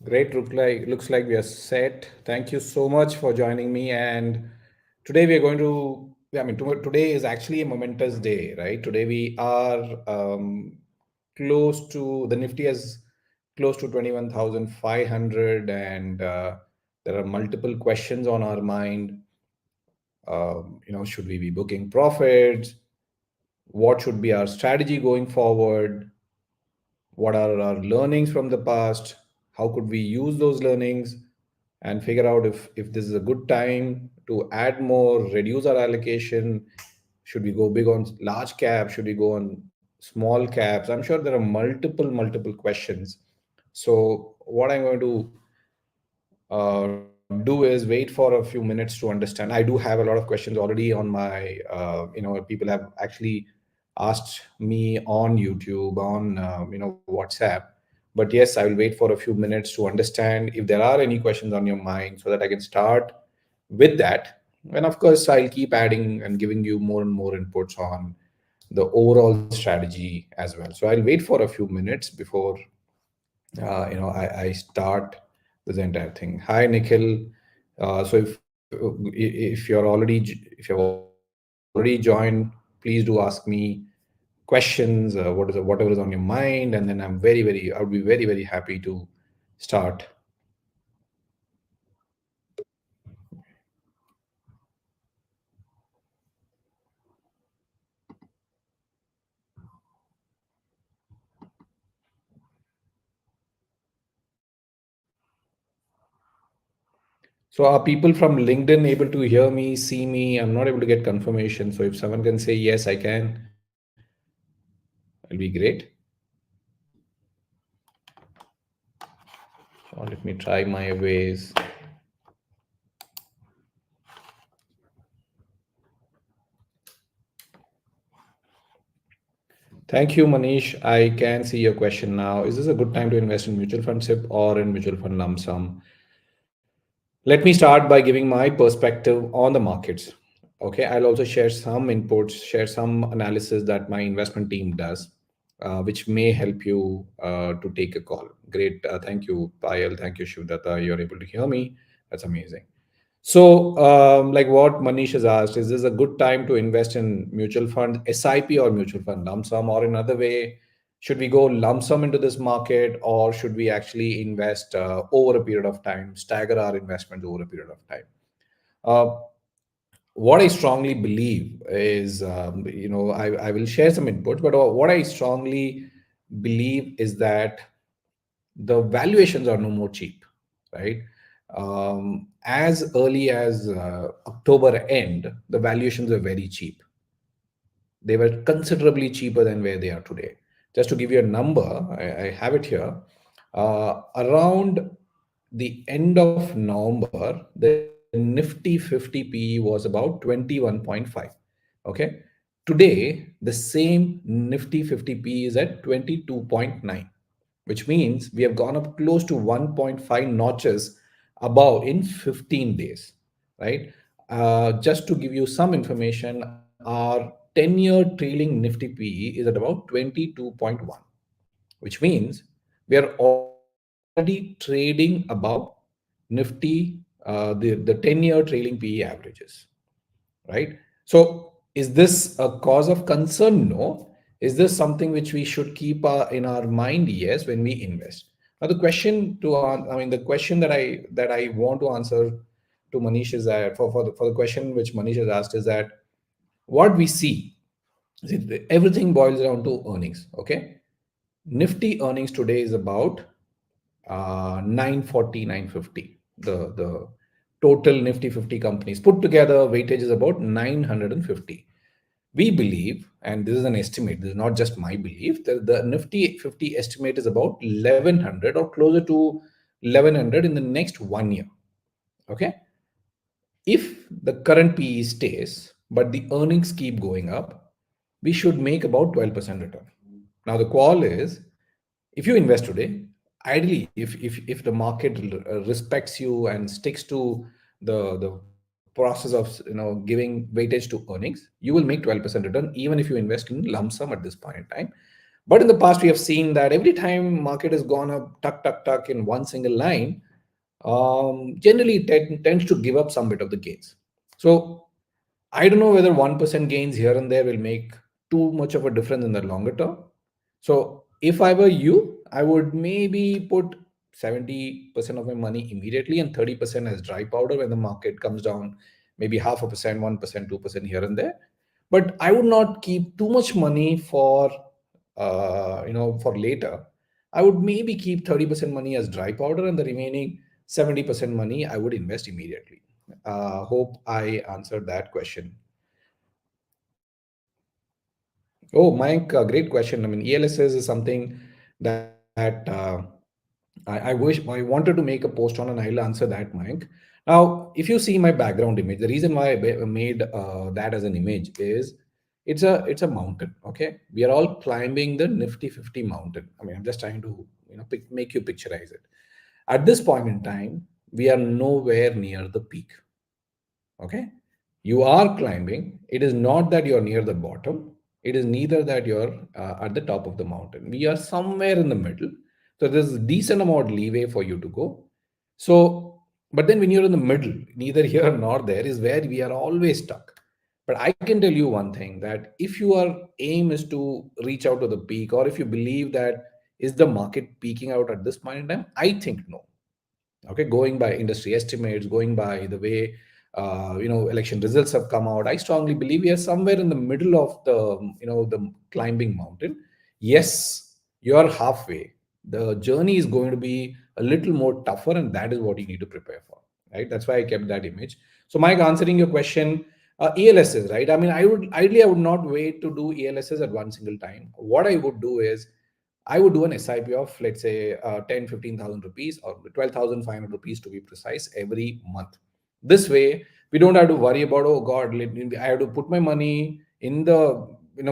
Great. Looks like we are set. Thank you so much for joining me. And today we are going to. I mean, today is actually a momentous day, right? Today we are close to the Nifty has close to 21,500, and there are multiple questions on our mind. Should we be booking profits? What should be our strategy going forward? What are our learnings from the past? How could we use those learnings and figure out if this is a good time to add more, reduce our allocation? Should we go big on large caps? Should we go on small caps? I'm sure there are multiple questions. So what I'm going to do is wait for a few minutes to understand. I do have a lot of questions already on my, people have actually asked me on YouTube, on, WhatsApp. But yes, I will wait for a few minutes to understand if there are any questions on your mind so that I can start with that. And of course, I'll keep adding and giving you more and more inputs on the overall strategy as well. So I'll wait for a few minutes before I start this entire thing. Hi, Nikhil. So if you're already if you've already joined, please do ask me questions. Whatever is on your mind, and then I would be very happy to start. So are people from LinkedIn able to hear me, see me? I'm not able to get confirmation. So if someone can say yes, I can, it'll be great. So let me try my ways. Thank you, Manish. I can see your question now. Is this a good time to invest in mutual fund SIP or in mutual fund lump sum? Let me start by giving my perspective on the markets. Okay, I'll also share some inputs, share some analysis that my investment team does, which may help you to take a call. Great. Thank you, Payal. Thank you, Shivdata. You're able to hear me. That's amazing. So, like what Manish has asked, is this a good time to invest in mutual fund SIP or mutual fund lump sum? Or another way, should we go lump sum into this market, or should we actually invest over a period of time, stagger our investments over a period of time? Uh, what I strongly believe is, I will share some inputs, but what I strongly believe is that the valuations are no more cheap, right? As early as October end, the valuations were very cheap. They were considerably cheaper than where they are today. Just to give you a number, I have it here. Around the end of November, the Nifty 50 PE was about 21.5. Okay. Today, the same Nifty 50 PE is at 22.9, which means we have gone up close to 1.5 notches above in 15 days, right? Just to give you some information, our 10-year trailing Nifty PE is at about 22.1, which means we are already trading above Nifty, the 10-year trailing PE averages, right? So is this a cause of concern? No. Is this something which we should keep in our mind? Yes, when we invest. Now the question the question that I want to answer to Manish is that for the question which Manish has asked is that what we see is everything boils down to earnings. Okay, Nifty earnings today is about 940, 950. The total Nifty 50 companies put together weightage is about 950. We believe, and this is an estimate, this is not just my belief, that the Nifty 50 estimate is about 1100 or closer to 1100 in the next 1 year. Okay. If the current PE stays, but the earnings keep going up, we should make about 12% return. Now, the call is if you invest today, ideally, if the market respects you and sticks to the process of giving weightage to earnings, you will make 12% return even if you invest in lump sum at this point in time. But in the past, we have seen that every time market has gone up, tuck, tuck, tuck in one single line, generally it tends to give up some bit of the gains. So I don't know whether 1% gains here and there will make too much of a difference in the longer term. So if I were you, I would maybe put 70% of my money immediately and 30% as dry powder when the market comes down, maybe half a percent, 1%, 2% here and there. But I would not keep too much money for for later. I would maybe keep 30% money as dry powder and the remaining 70% money I would invest immediately. Hope I answered that question. Oh, Mike, great question. I mean, ELSS is something that I wish I wanted to make a post on, and I'll answer that, Mike. Now, if you see my background image, the reason why I made that as an image is it's a mountain. Okay, we are all climbing the Nifty 50 mountain. I mean, I'm just trying to make you picturize it. At this point in time, we are nowhere near the peak. Okay, you are climbing. It is not that you're near the bottom. It is neither that you're at the top of the mountain. We are somewhere in the middle. So there's a decent amount leeway for you to go. So, but then when you're in the middle, neither here nor there is where we are always stuck. But I can tell you one thing, that if your aim is to reach out to the peak, or if you believe that is the market peaking out at this point in time, I think no. Okay, going by industry estimates, going by the way election results have come out, I strongly believe we are somewhere in the middle of the climbing mountain. Yes, you are halfway. The journey is going to be a little more tougher, and that is what you need to prepare for, right? That's why I kept that image. So Mike, answering your question, ELSs, right? I mean, I would not wait to do ELSs at one single time. What I would do is I would do an SIP of, let's say, 10, 15,000 rupees, or 12,500 rupees to be precise, every month. This way, we don't have to worry about, oh God, I have to put my money in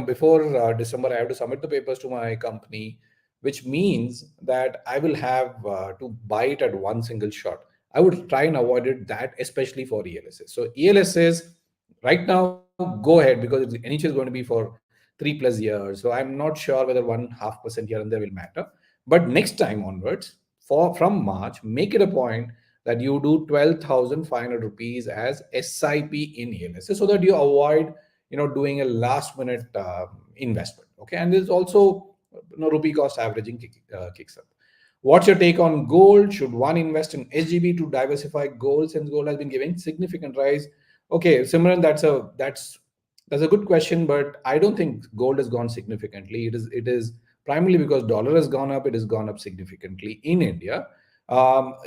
before December, I have to submit the papers to my company, which means that I will have to buy it at one single shot. I would try and avoid it, that especially for ELSs. So ELSs, right now, go ahead, because NHS is going to be for 3+ years. So I'm not sure whether 1.5% here and there will matter. But next time onwards, from March, make it a point that you do 12,500 rupees as SIP in ELSS, so that you avoid doing a last minute investment. Okay, and there's also rupee cost averaging kicks up. What's your take on gold? Should one invest in SGB to diversify gold, since gold has been giving significant rise? Okay, Simran, that's a good question, but I don't think gold has gone significantly. It is primarily because dollar has gone up. It has gone up significantly in India.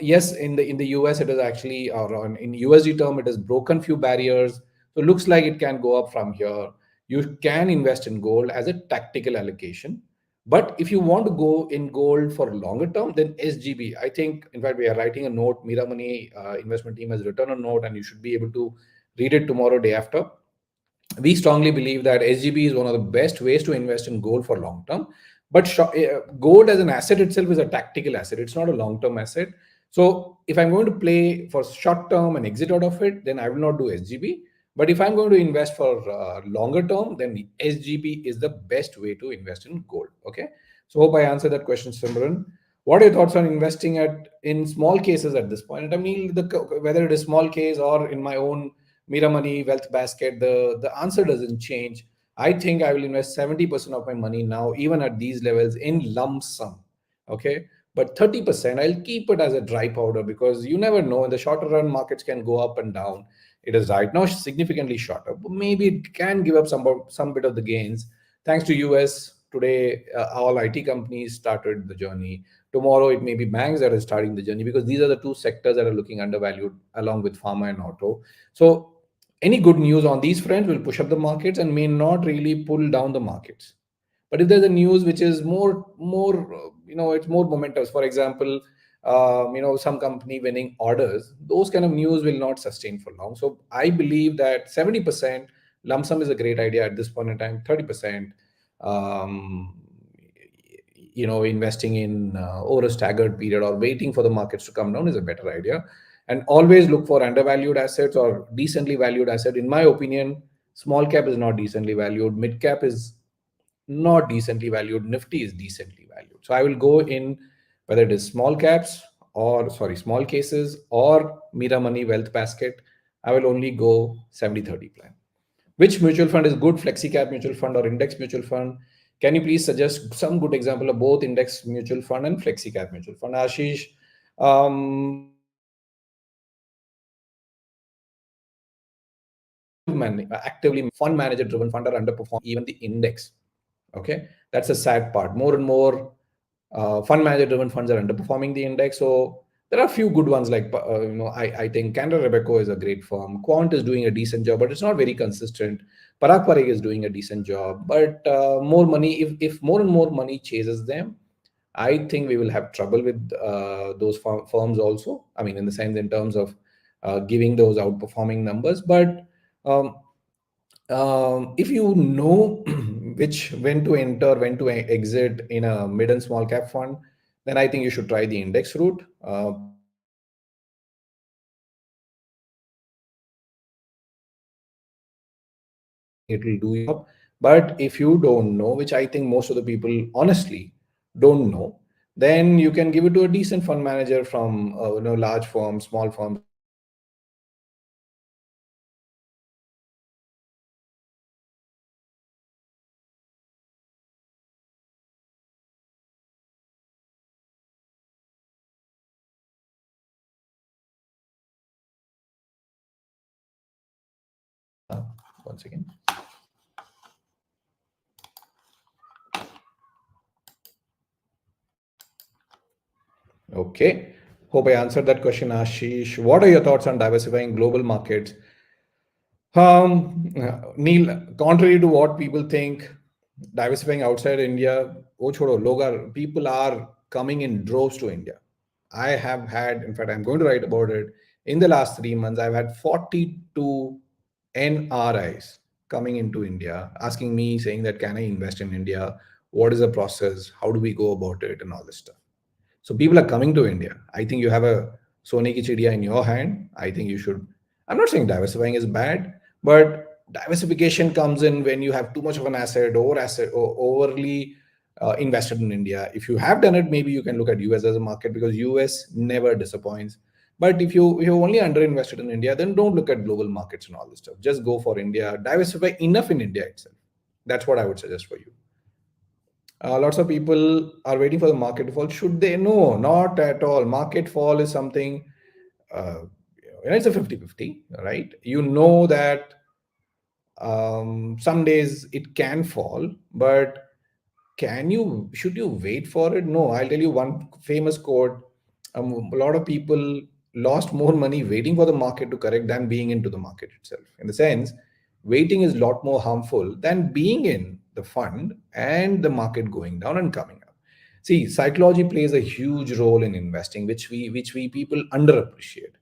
Yes, in the US, it is actually, in USD term, it has broken few barriers. So it looks like it can go up from here. You can invest in gold as a tactical allocation. But if you want to go in gold for longer term, then SGB. I think, in fact, we are writing a note. Mira Money investment team has written a note, and you should be able to read it tomorrow, day after. We strongly believe that SGB is one of the best ways to invest in gold for long term. But gold as an asset itself is a tactical asset. It's not a long term asset. So if I'm going to play for short term and exit out of it, then I will not do SGB. But if I'm going to invest for longer term, then SGB is the best way to invest in gold. Okay. So hope I answered that question, Simran. What are your thoughts on investing in small cases at this point? I mean, whether it is small case or in my own Mira Money Wealth Basket, the answer doesn't change. I think I will invest 70% of my money now, even at these levels, in lump sum. Okay. But 30%, I'll keep it as a dry powder, because you never know. In the shorter run, markets can go up and down. It is right now significantly shorter, but maybe it can give up some bit of the gains. Thanks to US, today, all IT companies started the journey. Tomorrow, it may be banks that are starting the journey, because these are the two sectors that are looking undervalued, along with pharma and auto. So any good news on these fronts will push up the markets and may not really pull down the markets. But if there's a news which is it's more momentous, for example, some company winning orders, those kind of news will not sustain for long. So I believe that 70% lump sum is a great idea at this point in time. 30%, um, investing in over a staggered period, or waiting for the markets to come down, is a better idea. And always look for undervalued assets or decently valued asset. In my opinion, small cap is not decently valued. Mid cap is not decently valued. Nifty is decently valued. So I will go in whether it is small caps or sorry, small cases or Mira Money Wealth Basket. I will only go 70-30 plan. Which mutual fund is good, flexi cap mutual fund or index mutual fund? Can you please suggest some good example of both index mutual fund and flexi cap mutual fund? Ashish, actively fund manager driven fund are underperforming even the index. Okay, that's a sad part. More and more fund manager driven funds are underperforming the index. So there are a few good ones like I think Canada Robeco is a great firm. Quant is doing a decent job, but it's not very consistent. Parag Pareg is doing a decent job, but more money, if more and more money chases them, I think we will have trouble with those firms also. I mean, in the sense, in terms of giving those outperforming numbers. But um, if you know which when to enter, when to exit in a mid and small cap fund, then I think you should try the index route. It will do your job. But if you don't know, which I think most of the people honestly don't know, then you can give it to a decent fund manager from large firms, small firms. Once again. Okay. Hope I answered that question, Ashish. What are your thoughts on diversifying global markets? Neil, contrary to what people think, diversifying outside India, oh chodo, people are coming in droves to India. I have had, in fact, I'm going to write about it. In the last 3 months, I've had 42 NRIs coming into India, asking me, saying that, can I invest in India? What is the process? How do we go about it? And all this stuff. So people are coming to India. I think you have a Sone ki chidiya in your hand. I think you should. I'm not saying diversifying is bad, but diversification comes in when you have too much of an asset, or overly invested in India. If you have done it, maybe you can look at US as a market because US never disappoints. But if you're only underinvested in India, then don't look at global markets and all this stuff. Just go for India. Diversify enough in India itself. That's what I would suggest for you. Lots of people are waiting for the market to fall. Should they? No, not at all. Market fall is something, uh, it's a 50-50, right? You know that some days it can fall, but should you wait for it? No, I'll tell you one famous quote. A lot of people lost more money waiting for the market to correct than being into the market itself. In the sense, waiting is a lot more harmful than being in the fund and the market going down and coming up. See, psychology plays a huge role in investing, which we people underappreciate.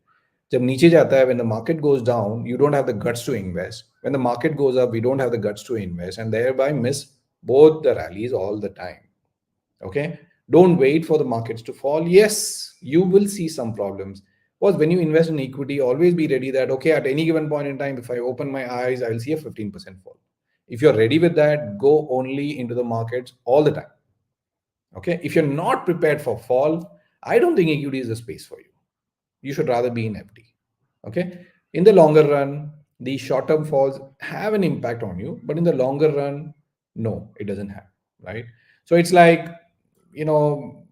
जब नीचे जाता है, when the market goes down, you don't have the guts to invest. When the market goes up, we don't have the guts to invest and thereby miss both the rallies all the time. Okay, don't wait for the markets to fall. Yes, you will see some problems, because when you invest in equity, always be ready that, okay, at any given point in time, if I open my eyes, I will see a 15% fall. If you're ready with that, go only into the markets all the time. Okay, if you're not prepared for fall, I don't think equity is the space for you. You should rather be in FD. Okay, in the longer run, the short term falls have an impact on you, but in the longer run, no, it doesn't have. Right. So it's like, you know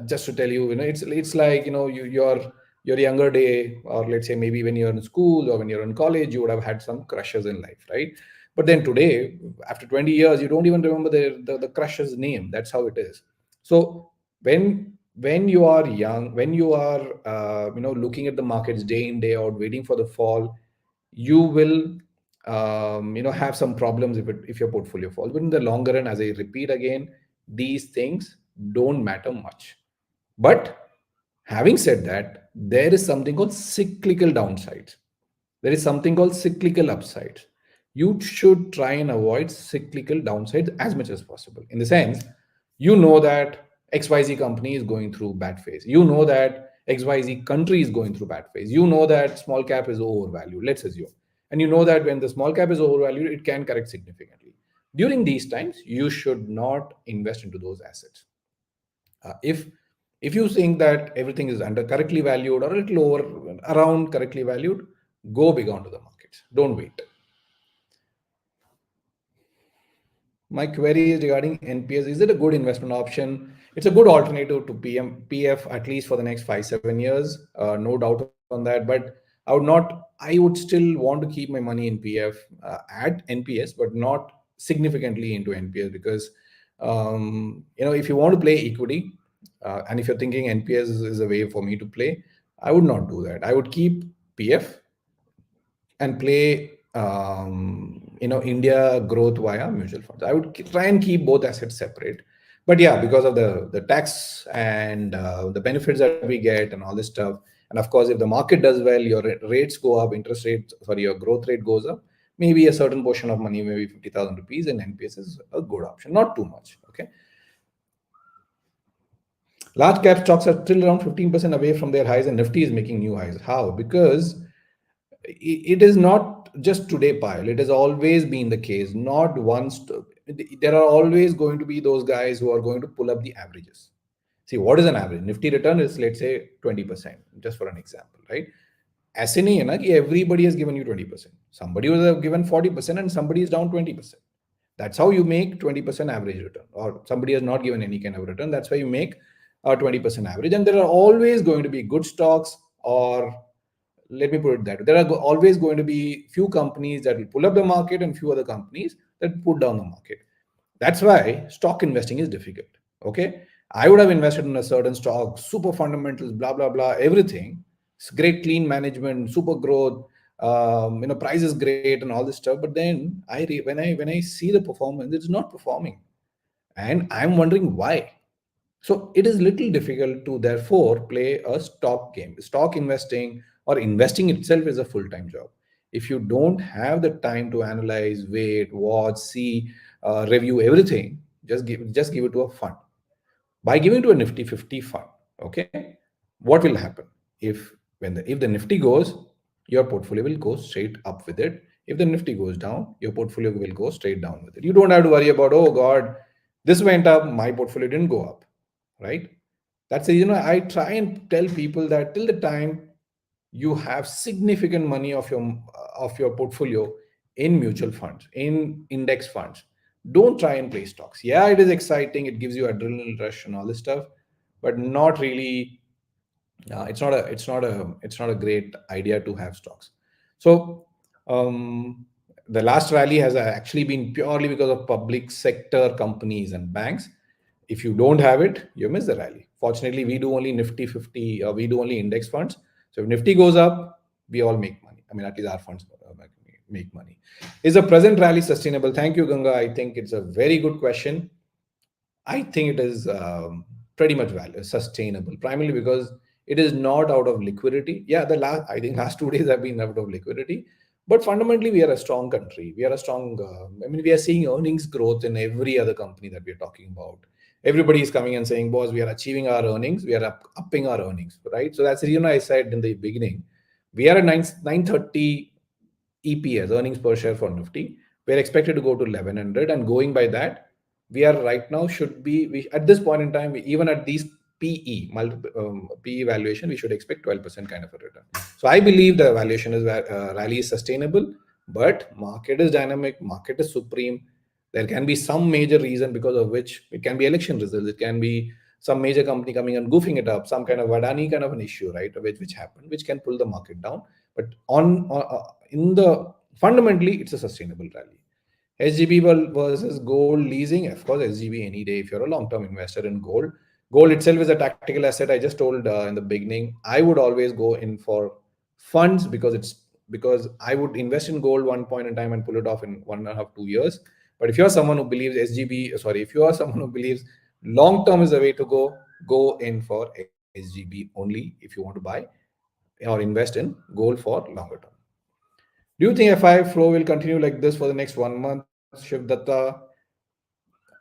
just to tell you, it's like, your younger day, or let's say maybe when you're in school or when you're in college, you would have had some crushes in life, right? But then today, after 20 years, you don't even remember the crush's name. That's how it is. So when you are young, when you are looking at the markets day in day out, waiting for the fall, you will have some problems if your portfolio falls. But in the longer run, as I repeat again, these things don't matter much. But having said that, there is something called cyclical downsides. There is something called cyclical upsides. You should try and avoid cyclical downsides as much as possible. In the sense, you know that XYZ company is going through bad phase. You know that XYZ country is going through bad phase. You know that small cap is overvalued, let's assume. And you know that when the small cap is overvalued, it can correct significantly. During these times, you should not invest into those assets. If you think that everything is under correctly valued or a little over around correctly valued, go big onto the markets. Don't wait. My query is regarding NPS. Is it a good investment option? It's a good alternative to PF at least for the next 5 7 years. No doubt on that. But I would still want to keep my money in PF at NPS, but not significantly into NPS because if you want to play equity, and if you're thinking NPS is a way for me to play, I would not do that. I would keep PF and play India growth via mutual funds. I would try and keep both assets separate. But yeah, because of the tax and the benefits that we get and all this stuff, and of course, if the market does well, your rates go up, interest rates, sorry, your growth rate goes up. Maybe a certain portion of money, maybe 50,000 rupees in NPS is a good option, not too much. Okay. Large cap stocks are still around 15% away from their highs, and Nifty is making new highs. How? Because it is not just today, Pile. It has always been the case. Not once. There are always going to be those guys who are going to pull up the averages. See, what is an average? Nifty return is, let's say, 20%, just for an example, right? ऐसे नहीं है ना कि everybody has given you 20%. Somebody was given 40% and somebody is down 20%. That's how you make 20% average return. Or somebody has not given any kind of return. That's why you make a 20% average. And there are always going to be good stocks, or let me put it that way. There are always going to be few companies that will pull up the market and few other companies that put down the market. That's why stock investing is difficult. Okay. I would have invested in a certain stock, super fundamentals, blah, blah, blah, everything. It's great, clean management, super growth, price is great and all this stuff. But then when I see the performance, it's not performing. And I'm wondering why. So it is little difficult to therefore play a stock game. Stock investing or investing itself is a full-time job. If you don't have the time to analyze, wait, watch, see, review everything, just give it to a fund. By giving to a Nifty 50 fund, okay, what will happen? If the Nifty goes, your portfolio will go straight up with it. If the Nifty goes down, your portfolio will go straight down with it. You don't have to worry about, oh God, this went up, my portfolio didn't go up, right? That's the reason I try and tell people that till the time you have significant money of your portfolio in mutual funds, in index funds, don't try and play stocks. Yeah, it is exciting, it gives you adrenaline rush and all this stuff, but not really. It's not a great idea to have stocks. So the last rally has actually been purely because of public sector companies and banks. If you don't have it, you miss the rally. Fortunately, we do only Nifty 50, we do only index funds. So if Nifty goes up, we all make money. I mean, at least our funds make money. Is the present rally sustainable? Thank you, Ganga. I think it's a very good question. I think it is pretty much sustainable, primarily because it is not out of liquidity. Yeah, I think last 2 days have been out of liquidity, but fundamentally we are a strong country. We are a strong. We are seeing earnings growth in every other company that we are talking about. Everybody is coming and saying, "Boss, we are achieving our earnings. We are upping our earnings." Right. So that's the reason I said in the beginning, we are at 930 EPS, earnings per share for Nifty. We're expected to go to 1100, and going by that, we are right now at this point in time, even at these PE valuation, we should expect 12% kind of a return. So I believe the valuation is rally is sustainable, but market is dynamic, market is supreme. There can be some major reason because of which it can be election results, it can be some major company coming and goofing it up, some kind of Adani kind of an issue, right, which happened, which can pull the market down. But in the fundamentally, it's a sustainable rally. SGB versus gold leasing. Of course, SGB any day if you're a long-term investor in gold. Gold itself is a tactical asset. I just told in the beginning, I would always go in for funds because I would invest in gold one point in time and pull it off in 1.5 2 years. But if you're someone who believes if you are someone who believes long-term is the way to go in for SGB only if you want to buy or invest in gold for longer term. Do you think FI flow will continue like this for the next 1 month, Shiv Datta?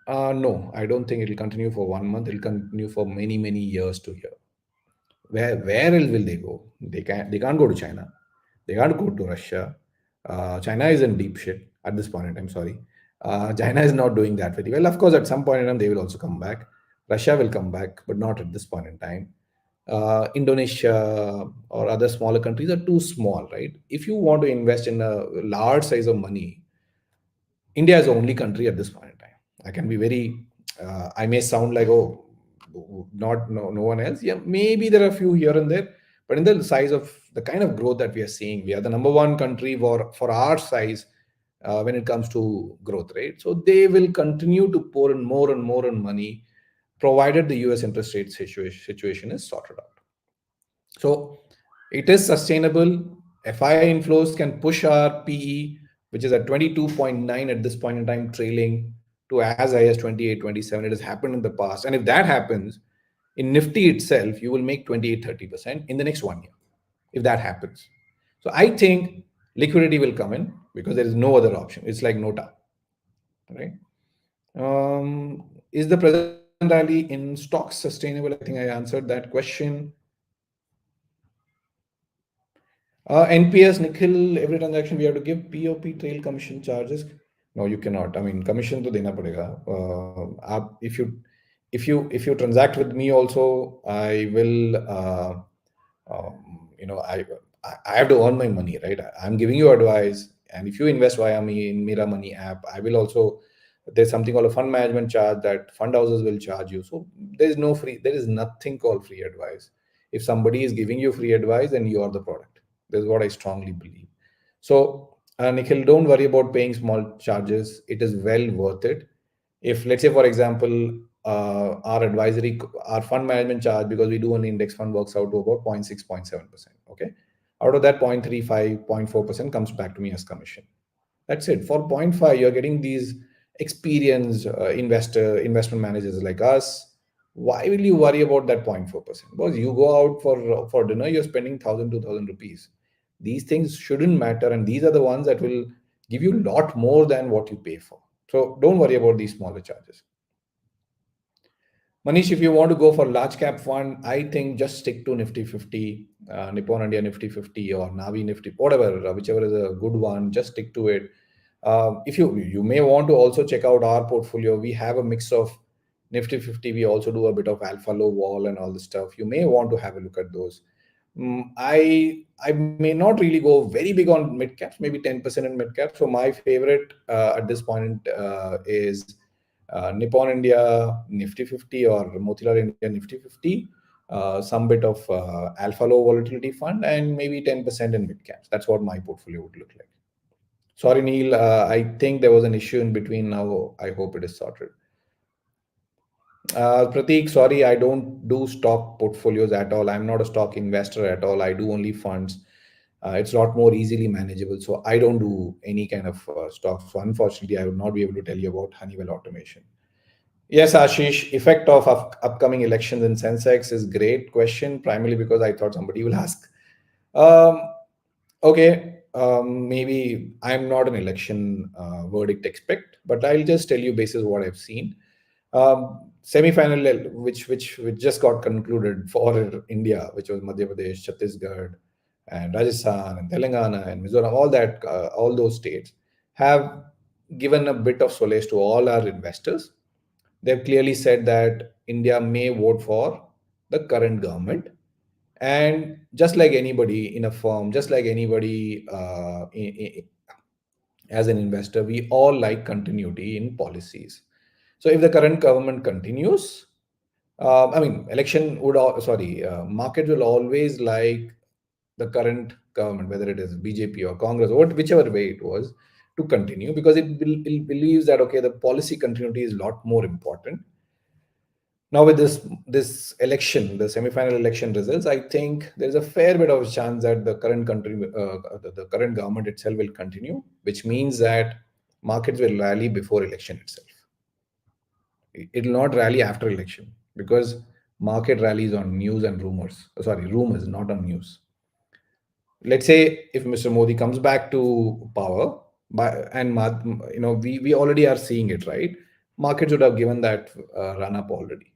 No, I don't think it will continue for 1 month. It will continue for many, many years to here. Where else will they go? They can't go to China. They can't go to Russia. China is in deep shit at this point in time. Sorry. China is not doing that very well. Of course, at some point in time, they will also come back. Russia will come back, but not at this point in time. Indonesia or other smaller countries are too small, right? If you want to invest in a large size of money, India is the only country at this point in time. I can be very, I may sound like, oh, not no one else. Yeah, maybe there are a few here and there, but in the size of the kind of growth that we are seeing, we are the number one country for our size when it comes to growth rate. So they will continue to pour in more and more and money, provided the US interest rate situation is sorted out. So it is sustainable. FI inflows can push our PE, which is at 22.9 at this point in time, trailing to as high as 28, 27. It has happened in the past. And if that happens, in Nifty itself, you will make 28, 30% in the next 1 year, if that happens. So I think liquidity will come in because there is no other option. It's like Nota, right? Is the present rally in stocks sustainable? I think I answered that question. NPS, Nikhil, every transaction we have to give POP trail commission charges. No, you cannot. I mean, commission to dena padega. If you transact with me also, I will. You know, I have to earn my money, right? I'm giving you advice, and if you invest via me in Mira Money app, I will also. There's something called a fund management charge that fund houses will charge you. So there is no free. There is nothing called free advice. If somebody is giving you free advice, then you are the product. That's what I strongly believe. So, Nikhil, don't worry about paying small charges. It is well worth it. If, let's say, for example, our fund management charge, because we do an index fund, works out to about 0.6, 0.7%. Okay. Out of that, 0.35, 0.4% comes back to me as commission. That's it. For 0.5, you're getting these experienced investment managers like us. Why will you worry about that 0.4%? Because you go out for dinner, you're spending 1,000, 2,000 rupees. These things shouldn't matter, and these are the ones that will give you a lot more than what you pay for. So don't worry about these smaller charges. Manish, if you want to go for large cap fund, I think just stick to Nifty 50, Nippon India Nifty 50 or Navi Nifty, whatever, whichever is a good one, just stick to it. If you may want to also check out our portfolio, we have a mix of Nifty 50. We also do a bit of alpha low wall and all the stuff. You may want to have a look at those. I may not really go very big on mid caps, maybe 10% in mid caps. So my favorite at this point is Nippon India Nifty 50 or Motilal India Nifty 50, some bit of alpha low volatility fund, and maybe 10% in mid caps. That's what my portfolio would look like. Sorry, Neil. I think there was an issue in between now. I hope it is sorted. Prateek, sorry, I don't do stock portfolios at all. I'm not a stock investor at all. I do only funds. It's a lot more easily manageable. So I don't do any kind of stocks. So unfortunately, I will not be able to tell you about Honeywell Automation. Yes, Ashish, effect of upcoming elections in Sensex is great question, primarily because I thought somebody will ask. Um, okay, maybe I'm not an election verdict expert, but I'll just tell you basis what I've seen. Semi-final, which just got concluded for India, which was Madhya Pradesh, Chhattisgarh, and Rajasthan, and Telangana, and Mizoram, all those states have given a bit of solace to all our investors. They've clearly said that India may vote for the current government. And just like anybody in a firm, just like anybody as an investor, we all like continuity in policies. So if the current government continues, I mean, market will always like the current government, whether it is BJP or Congress or whichever way it was, to continue because it believes that okay, the policy continuity is a lot more important. Now with this election, the semi-final election results, I think there's a fair bit of chance that the current government itself will continue, which means that markets will rally before election itself. It will not rally after election because market rallies on news and rumors. Sorry, rumors, not on news. Let's say if Mr. Modi comes back to power, we already are seeing it, right? Markets would have given that run up already.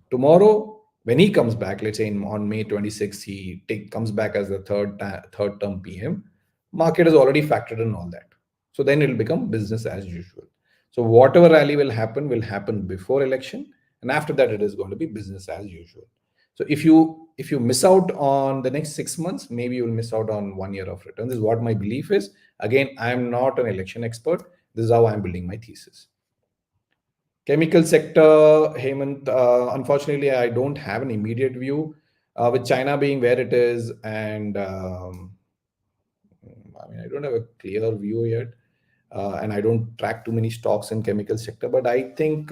Tomorrow, when he comes back, let's say on May 26th, comes back as the third term PM. Market has already factored in all that, so then it'll become business as usual. So whatever rally will happen before election, and after that it is going to be business as usual. So if you miss out on the next 6 months, maybe you will miss out on 1 year of return. This is what my belief is. Again, I am not an election expert. This is how I'm building my thesis. Chemical sector, Hemant, unfortunately, I don't have an immediate view. With China being where it is, and I mean, I don't have a clear view yet, and I don't track too many stocks in chemical sector. But I think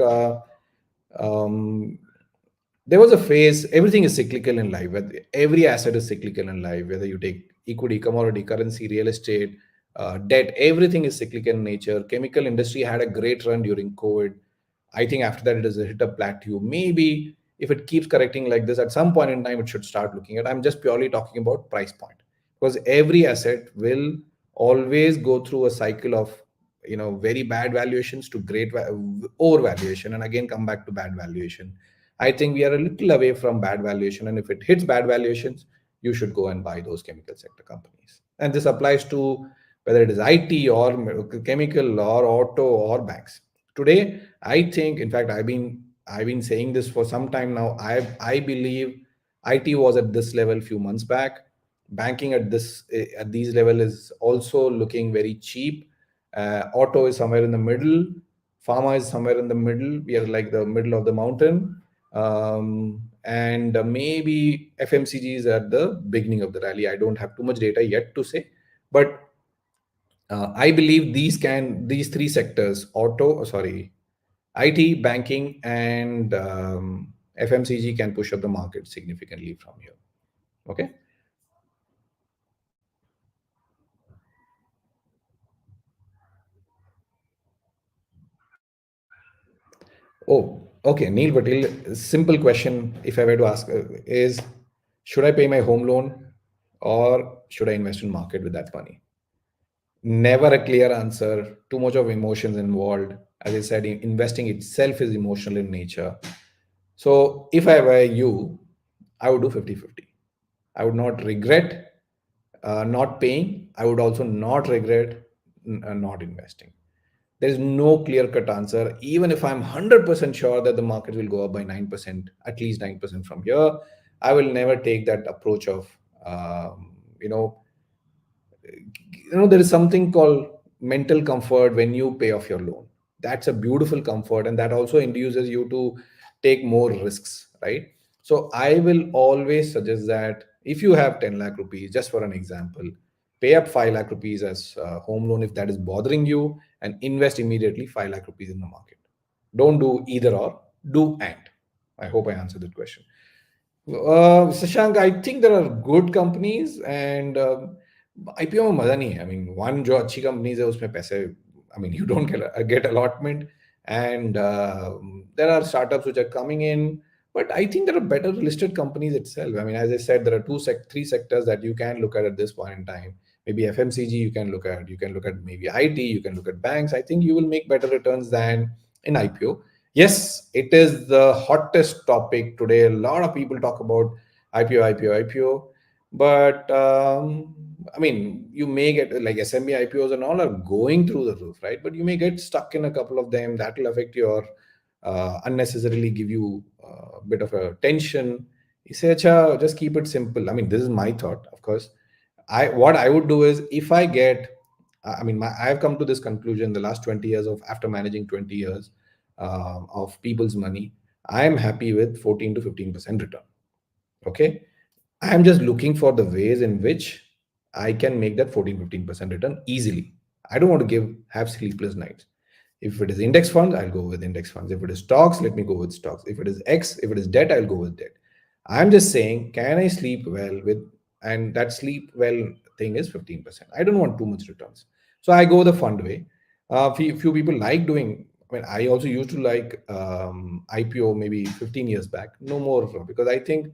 um, there was a phase. Everything is cyclical in life. Every asset is cyclical in life. Whether you take equity, commodity, currency, real estate, debt, everything is cyclical in nature. Chemical industry had a great run during COVID. I think after that it has hit a plateau. Maybe if it keeps correcting like this, at some point in time, it should start looking at. I'm just purely talking about price point, because every asset will always go through a cycle of very bad valuations to great overvaluation, and again come back to bad valuation. I think we are a little away from bad valuation, and if it hits bad valuations, you should go and buy those chemical sector companies. And this applies to whether it is IT or chemical or auto or banks. Today, I think, in fact, I've been saying this for some time now. I believe IT was at this level few months back. Banking at these level is also looking very cheap. Auto is somewhere in the middle. Pharma is somewhere in the middle. We are like the middle of the mountain. And maybe FMCG is at the beginning of the rally. I don't have too much data yet to say, but I believe these three sectors, IT, banking, and FMCG, can push up the market significantly from here. Okay. Oh, okay. Neil Patel, simple question, if I were to ask, is should I pay my home loan or should I invest in market with that money? Never a clear answer, too much of emotions involved. As I said, investing itself is emotional in nature. So if I were you, I would do 50-50. I would not regret not paying. I would also not regret not investing. There is no clear cut answer. Even if I'm 100% sure that the market will go up by 9%, at least 9% from here, I will never take that approach of, um, you know, there is something called mental comfort when you pay off your loan. That's a beautiful comfort, and that also induces you to take more risks, right? So I will always suggest that if you have 10 lakh rupees, just for an example, pay up 5 lakh rupees as home loan if that is bothering you, and invest immediately 5 lakh rupees in the market. Don't do either or, do and. I hope I answered that question. Sashank, I think there are good companies, and IPO में मजा नहीं है. I mean, one जो अच्छी companies है उसमें पैसे, I mean, you don't get allotment, and there are startups which are coming in, but I think there are better listed companies itself. I mean, as I said, there are three sectors that you can look at this point in time. Maybe FMCG you can look at. You can look at maybe IT. You can look at banks. I think you will make better returns than in IPO. Yes, it is the hottest topic today. A lot of people talk about IPO, IPO, IPO. But I mean, you may get like SME IPOs and all are going through the roof, right? But you may get stuck in a couple of them. That will affect your unnecessarily give you a bit of a tension. You say, "Acha, just keep it simple." I mean, this is my thought, of course. What I would do is if I get, I mean, I have come to this conclusion the last 20 years of after managing 20 years of people's money. I am happy with 14 to 15% return. Okay. I am just looking for the ways in which I can make that 14-15% return easily. I don't want to have sleepless nights. If it is index funds, I'll go with index funds. If it is stocks, let me go with stocks. If it is X, if it is debt, I'll go with debt. I'm just saying, can I sleep well with, and that sleep well thing is 15%. I don't want too much returns. So I go the fund way. Few people like doing, I mean, I also used to like IPO maybe 15 years back, no more, because I think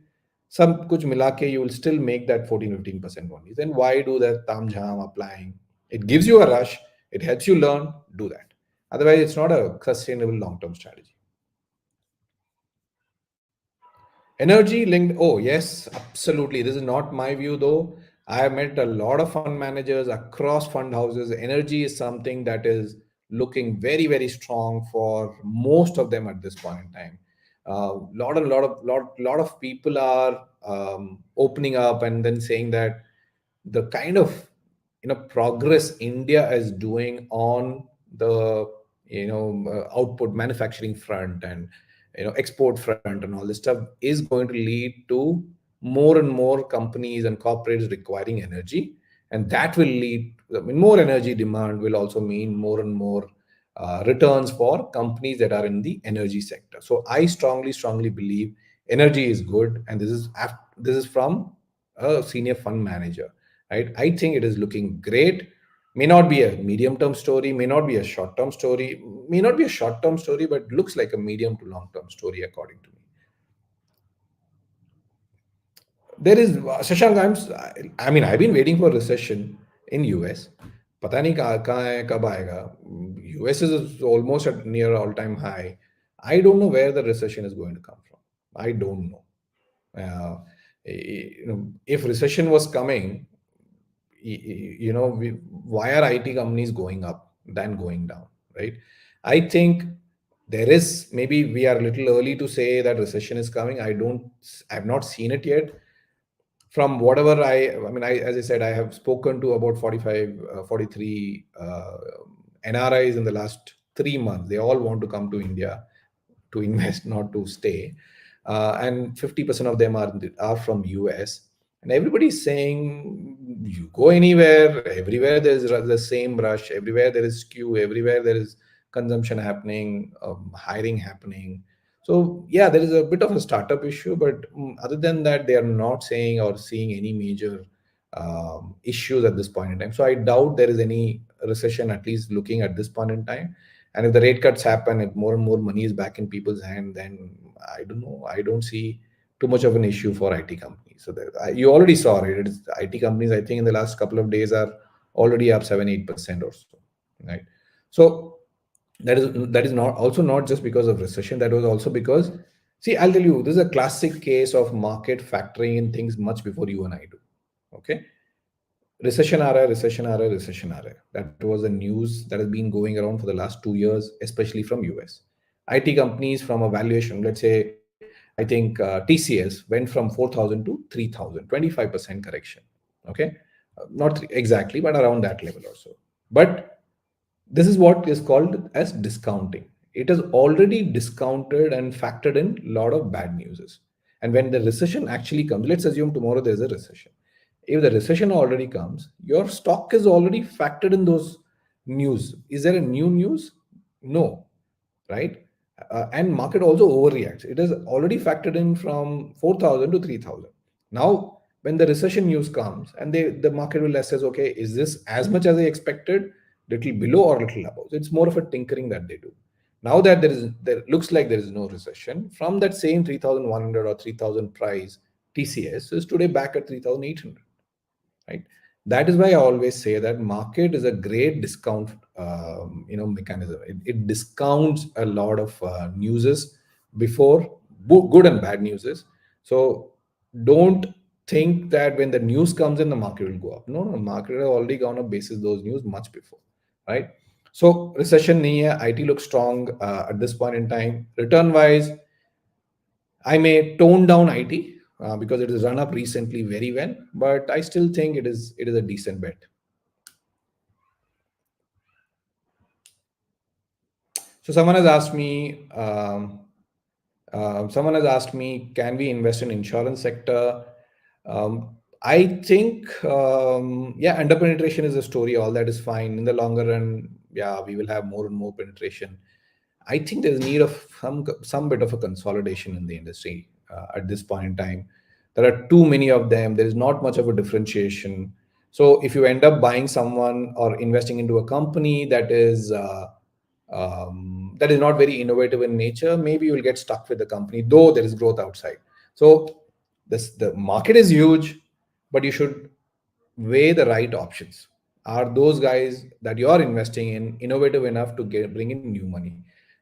some kuch mila ke you will still make that 14-15% only. Then why do that tam jham applying? It gives you a rush, it helps you learn, do that. Otherwise, it's not a sustainable long-term strategy. Energy linked. Oh, yes, absolutely. This is not my view, though. I have met a lot of fund managers across fund houses. Energy is something that is looking very, very strong for most of them at this point in time. Lot of people are opening up and then saying that the kind of progress India is doing on the output manufacturing front and export front and all this stuff is going to lead to more and more companies and corporates requiring energy, and that will lead, I mean, more energy demand will also mean more and more returns for companies that are in the energy sector. So I strongly believe energy is good, and this is from a senior fund manager, right? I think it is looking great. May not be a medium term story, may not be a short term story, may not be a short term story, but looks like a medium to long term story according to me. There is Shashank. I mean, I've been waiting for recession in US. पता नहीं कहाँ है कब आएगा. US is almost at near all time high. I don't know where the recession is going to come from. I don't know. If recession was coming, why are IT companies going up than going down, right? I think there is, maybe we are a little early to say that recession is coming. I've not seen it yet. From whatever I mean, as I said, I have spoken to about 45, 43 NRIs in the last 3 months. They all want to come to India to invest, not to stay. And 50% of them are from US. And everybody's saying, you go anywhere, everywhere there's the same rush, everywhere there is skew, everywhere there is consumption happening, hiring happening. So yeah, there is a bit of a startup issue, but other than that, they are not saying or seeing any major issues at this point in time. So I doubt there is any recession, at least looking at this point in time. And if the rate cuts happen, if more and more money is back in people's hand, then I don't know. I don't see too much of an issue for IT companies. So you already saw it. It's IT companies, I think, in the last couple of days are already up 7-8% or so, right? So that is not also not just because of recession. That was also because, see, I'll tell you, this is a classic case of market factoring in things much before you and I do. Okay, recession आ रहा है, recession आ रहा है, recession आ रहा है. That was the news that has been going around for the last 2 years, especially from US. IT companies from a valuation, let's say, I think TCS went from 4,000 to 3,000, 25% correction. Okay, not exactly, but around that level or so. But this is what is called as discounting. It has already discounted and factored in a lot of bad news. And when the recession actually comes, let's assume tomorrow there's a recession. If the recession already comes, your stock is already factored in those news. Is there a new news? No, right? And market also overreacts. It is already factored in from 4,000 to 3,000. Now, when the recession news comes, and the market will assess, okay, is this as much as I expected, little below or little above? So it's more of a tinkering that they do. Now that there looks like there is no recession, from that same 3,100 or 3,000 price, TCS is today back at 3,800, right? That is why I always say that market is a great discount mechanism. It discounts a lot of newses before, good and bad newses. So don't think that when the news comes in, the market will go up. No, market has already gone up basis those news much before, right? So recession nahi hai, IT looks strong at this point in time. Return wise, I may tone down IT because it has run up recently very well, but I still think it is a decent bet. So someone has asked me, can we invest in insurance sector? I think, yeah, under penetration is a story. All that is fine. In the longer run, yeah, we will have more and more penetration. I think there's need of some bit of a consolidation in the industry at this point in time. There are too many of them. There is not much of a differentiation. So if you end up buying someone or investing into a company that is not very innovative in nature, maybe you will get stuck with the company, though there is growth outside. So the market is huge, but you should weigh the right options. Are those guys that you are investing in innovative enough to bring in new money?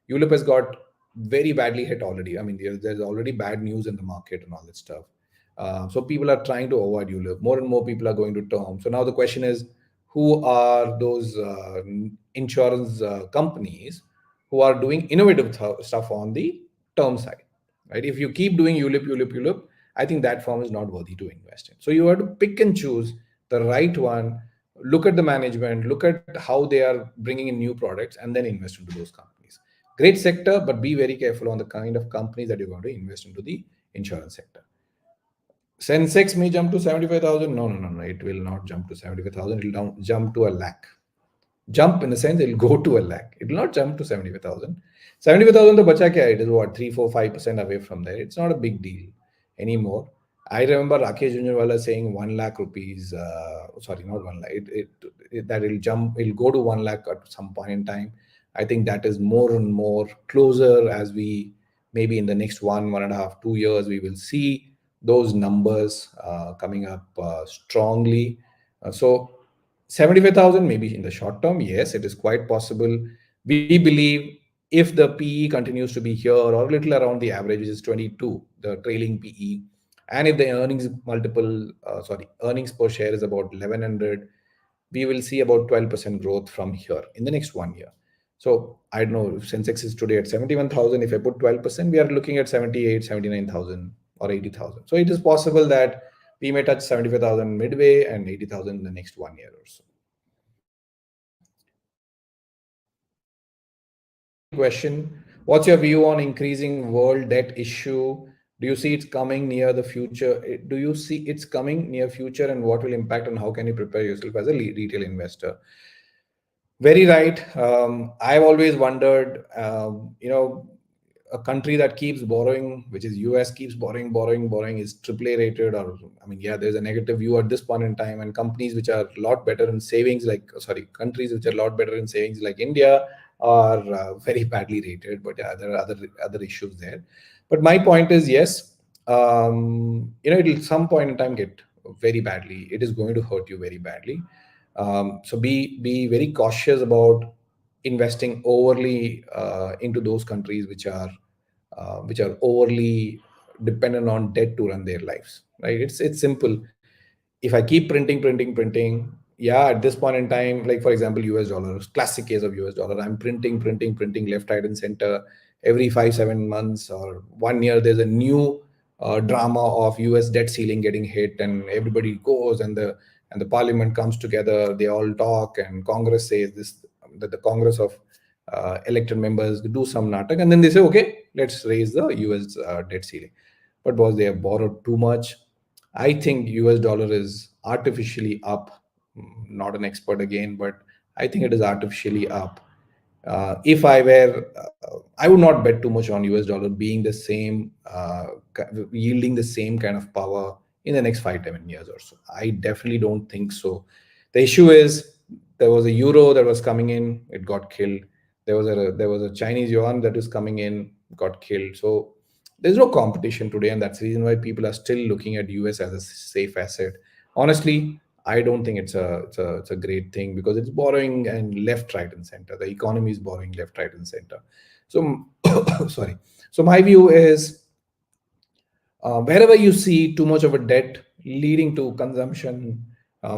ULIP has got very badly hit already. I mean, there's already bad news in the market and all that stuff. So people are trying to avoid ULIP. More and more people are going to term. So now the question is, who are those insurance companies who are doing innovative stuff on the term side, right? If you keep doing ULIP, I think that firm is not worthy to invest in. So you have to pick and choose the right one, look at the management, look at how they are bringing in new products, and then invest into those companies. Great sector, but be very careful on the kind of companies that you're going to invest into the insurance sector. Sensex may jump to 75,000. No, no, no, no. It will not jump to 75,000. It will jump to a lakh. Jump in the sense it'll go to a lakh. It will not jump to 75,000. 75,000 to bacha kya? It is what, 3, 4, 5% away from there. It's not a big deal anymore. I remember Rakesh Junjunwala saying 1 lakh rupees, sorry, not 1 lakh, that it'll go to 1 lakh at some point in time. I think that is more and more closer as we maybe in the next 1.5, 2 years, we will see those numbers coming up strongly. So 75,000 maybe in the short term, yes, it is quite possible. We believe if the PE continues to be here or a little around the average, which is 22, the trailing PE, and if the earnings multiple, earnings per share is about 1100, we will see about 12% growth from here in the next 1 year. So I don't know if Sensex is today at 71,000. If I put 12%, we are looking at 78, 79,000 or 80,000. So it is possible that we may touch 75,000 midway and 80,000 in the next 1 year or so. Final question. What's your view on increasing world debt issue? Do you see it's coming near the future? Do you see it's coming near future, and what will impact, and how can you prepare yourself as a retail investor? Very right. I've always wondered, a country that keeps borrowing, which is US, keeps borrowing, is AAA rated, or I mean, yeah, there's a negative view at this point in time. And companies which are a lot better in savings, countries which are a lot better in savings, like India, are very badly rated. But yeah, there are other issues there. But my point is, yes, it'll some point in time get very badly. It is going to hurt you very badly. So be very cautious about investing overly into those countries which are overly dependent on debt to run their lives. Right? It's simple. If I keep printing, yeah, at this point in time, like for example, US dollar, classic case of US dollar, I'm printing left, right, and center every 5, 7 months or 1 year. There's a new drama of US debt ceiling getting hit, and everybody goes, and the parliament comes together. They all talk, and Congress says this, that the Congress of elected members do some natak, and then they say, okay, let's raise the US debt ceiling. But was they have borrowed too much? I think US dollar is artificially up. Not an expert again, but I think it is artificially up. If I were, I would not bet too much on US dollar being the same, yielding the same kind of power in the next 5, 7 years or so. I definitely don't think so. The issue is there was a euro that was coming in, it got killed. There was a Chinese yuan that is coming in, got killed. So there's no competition today, and that's the reason why people are still looking at US as a safe asset. Honestly, I don't think it's a great thing, because it's borrowing and left, right, and center. The economy is borrowing left, right, and center. So sorry. So my view is, wherever you see too much of a debt leading to consumption,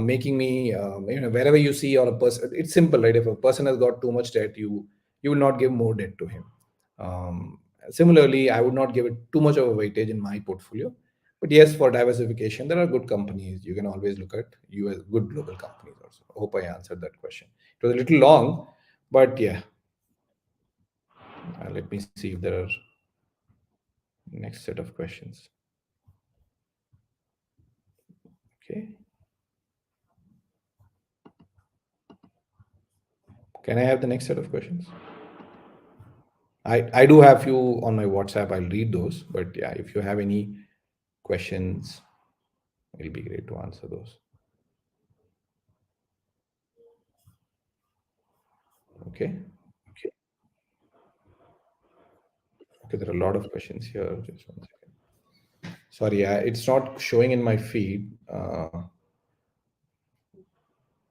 making me, wherever you see, or a person, it's simple, right? If a person has got too much debt, you will not give more debt to him. Similarly, I would not give it too much of a weightage in my portfolio. But yes, for diversification, there are good companies. You can always look at US good global companies also. I hope I answered that question. It was a little long, but yeah. Let me see if there are next set of questions. Okay. Can I have the next set of questions? I do have few on my WhatsApp. I'll read those. But yeah, if you have any questions, it'll be great to answer those. Okay. Okay. Okay. There are a lot of questions here. Just 1 second. Sorry, it's not showing in my feed.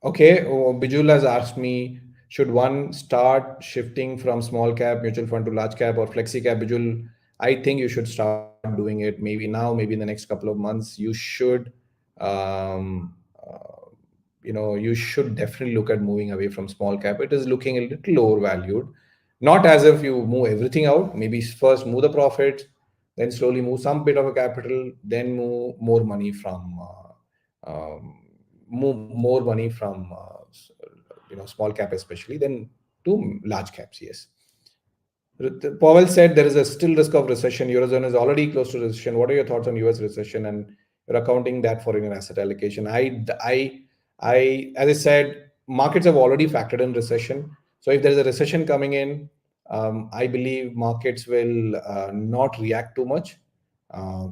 Okay. Oh, Bijul has asked me, should one start shifting from small cap mutual fund to large cap or flexi cap? Bijul, I think you should start doing it. Maybe now, maybe in the next couple of months, you should um, uh, you should definitely look at moving away from small cap. It is looking a little overvalued. Not as if you move everything out. Maybe first move the profits, then slowly move some bit of a capital, then move more money from small cap especially, then to large caps. Yes. Powell said there is a still risk of recession. Eurozone is already close to recession. What are your thoughts on US recession? And you're accounting that for your asset allocation. As I said, markets have already factored in recession. So if there is a recession coming in, I believe markets will not react too much.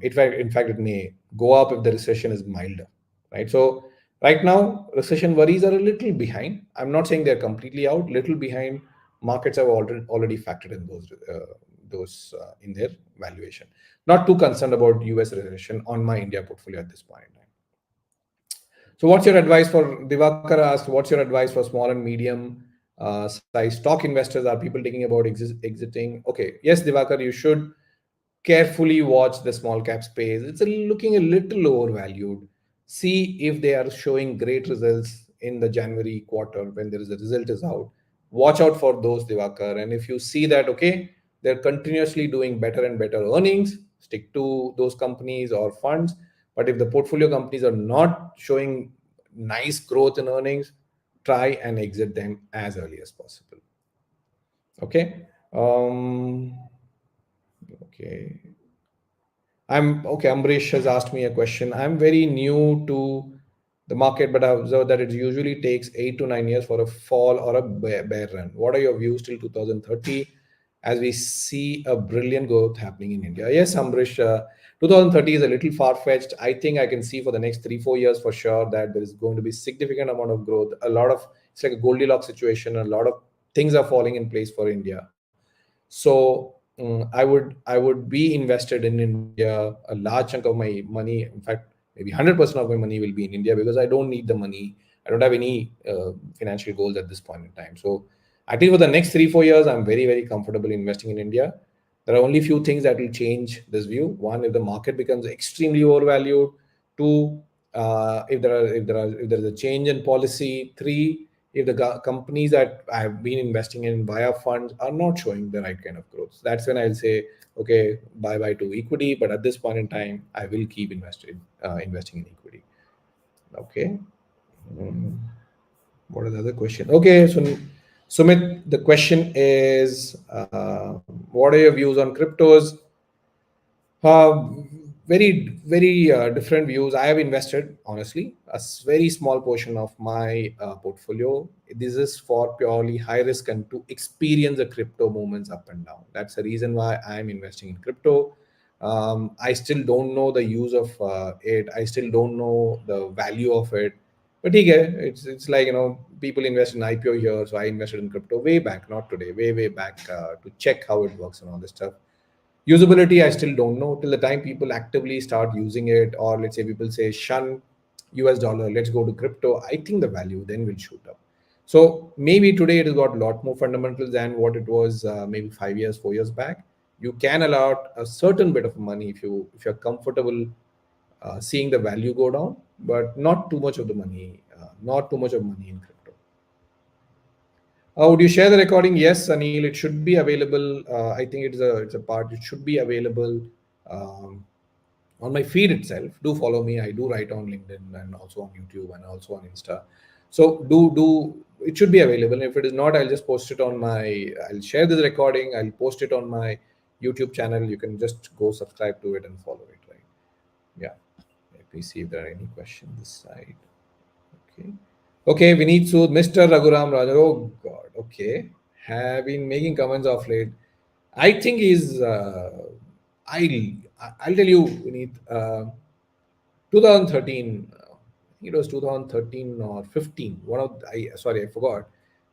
In fact, it may go up if the recession is milder, right? So right now, recession worries are a little behind. I'm not saying they're completely out, little behind. Markets have already factored in those in their valuation. Not too concerned about US recession on my India portfolio at this point in time. So, what's your advice for Divakar asked? What's your advice for small and medium size stock investors? Are people thinking about exiting? Okay, yes, Divakar, you should carefully watch the small cap space. It's looking a little overvalued. See if they are showing great results in the January quarter when there is a result is out. Watch out for those, Divakar. And if you see that, okay, they're continuously doing better and better earnings, stick to those companies or funds. But if the portfolio companies are not showing nice growth in earnings, try and exit them as early as possible. Okay. Okay. I'm okay. Ambrish has asked me a question. I'm very new to the market, but I observed that it usually takes 8 to 9 years for a fall or a bear run. What are your views till 2030 as we see a brilliant growth happening in India? Yes, Ambrish, 2030 is a little far fetched. I think I can see for the next 3 4 years for sure that there is going to be significant amount of growth. It's like a Goldilocks situation. A lot of things are falling in place for India. So I would be invested in India. A large chunk of my money, in fact, maybe 100% of my money will be in India because I don't need the money. I don't have any financial goals at this point in time. So I think for the next 3 4 years, I'm very very comfortable investing in India. There are only few things that will change this view. One, if the market becomes extremely overvalued. Two, if there is a change in policy. Three, if the companies that I have been investing in via funds are not showing the right kind of growth. That's when I'll say, okay, bye bye to equity. But at this point in time, I will keep investing in equity. Okay. Mm, what is the other question? Okay, so Sumit, the question is, what are your views on cryptos? Uh, very different views. I have invested, honestly, very small portion of my portfolio. This is for purely high risk and to experience the crypto movements up and down. That's the reason why I'm investing in crypto. I still don't know the use of it. I still don't know the value of it. But again, it's like people invest in IPO here, so I invested in crypto way back, not today, way back to check how it works and all this stuff. Usability, I still don't know till the time people actively start using it, or let's say people say shun US dollar, let's go to crypto. I think the value then will shoot up. So maybe today it has got a lot more fundamentals than what it was maybe 5 years 4 years back. You can allot a certain bit of money if you're comfortable seeing the value go down, but not too much of the money, not too much of money in crypto. Would you share the recording? Yes, Anil. It should be available. I think it's a part. It should be available um, on my feed itself. Do follow me. I do write on LinkedIn and also on YouTube and also on Insta. So do it should be available. If it is not, I'll just post it on my. I'll share this recording. I'll post it on my YouTube channel. You can just go subscribe to it and follow it. Right? Yeah. Let me see if there are any questions this side. Okay. Okay, Vineet Sood, Mr. Raghuram Rajan. Oh God. Okay. Have been making comments of late. I think he's. I'll tell you, Vineet. 2013. I think it was 2013 or 15. I forgot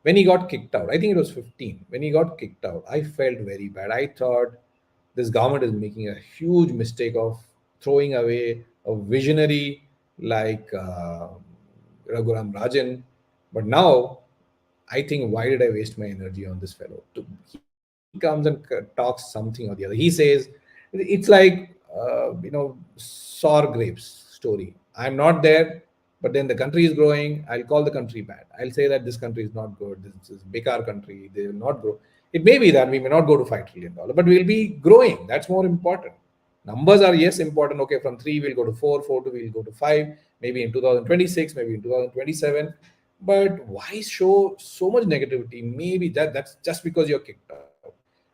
when he got kicked out. I think it was 15 when he got kicked out. I felt very bad. I thought this government is making a huge mistake of throwing away a visionary like Raghuram Rajan. But now I think, why did I waste my energy on this fellow? He comes and talks something or the other. He says it's like sour grapes story. I'm not there. But then the country is growing. I'll call the country bad. I'll say that this country is not good. This is Bekar country. They will not grow. It may be that we may not go to $5 trillion, but we'll be growing. That's more important. Numbers are yes important. Okay, from three we'll go to four, four to we'll go to five. Maybe in 2026, maybe in 2027. But why show so much negativity? Maybe that's just because you're kicked out.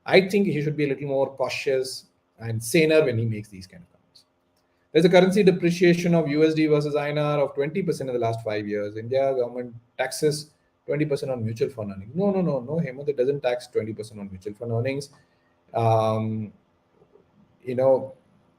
I think he should be a little more cautious and saner when he makes these kind of comments. There's a currency depreciation of USD versus INR of 20% in the last 5 years. India government taxes 20% on mutual fund earnings. No, Hemant, it doesn't tax 20% on mutual fund earnings. Um, you know,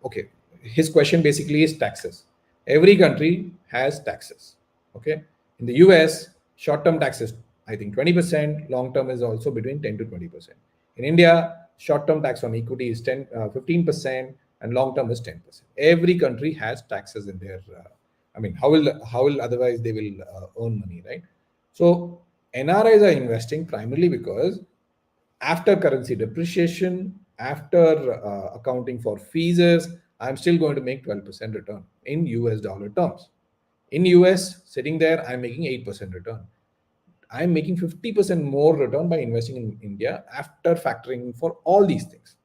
okay. His question basically is taxes. Every country has taxes. Okay. In the US, short term taxes, I think 20%, long term is also between 10 to 20%. In India, short term tax on equity is 15%, and long term is 10%. Every country has taxes in their, I mean, how will otherwise they will earn money, right? So NRIs are investing primarily because after currency depreciation, after accounting for fees, I'm still going to make 12% return in US dollar terms. In US, sitting there, I'm making 8% return. I'm making 50% more return by investing in India after factoring for all these things.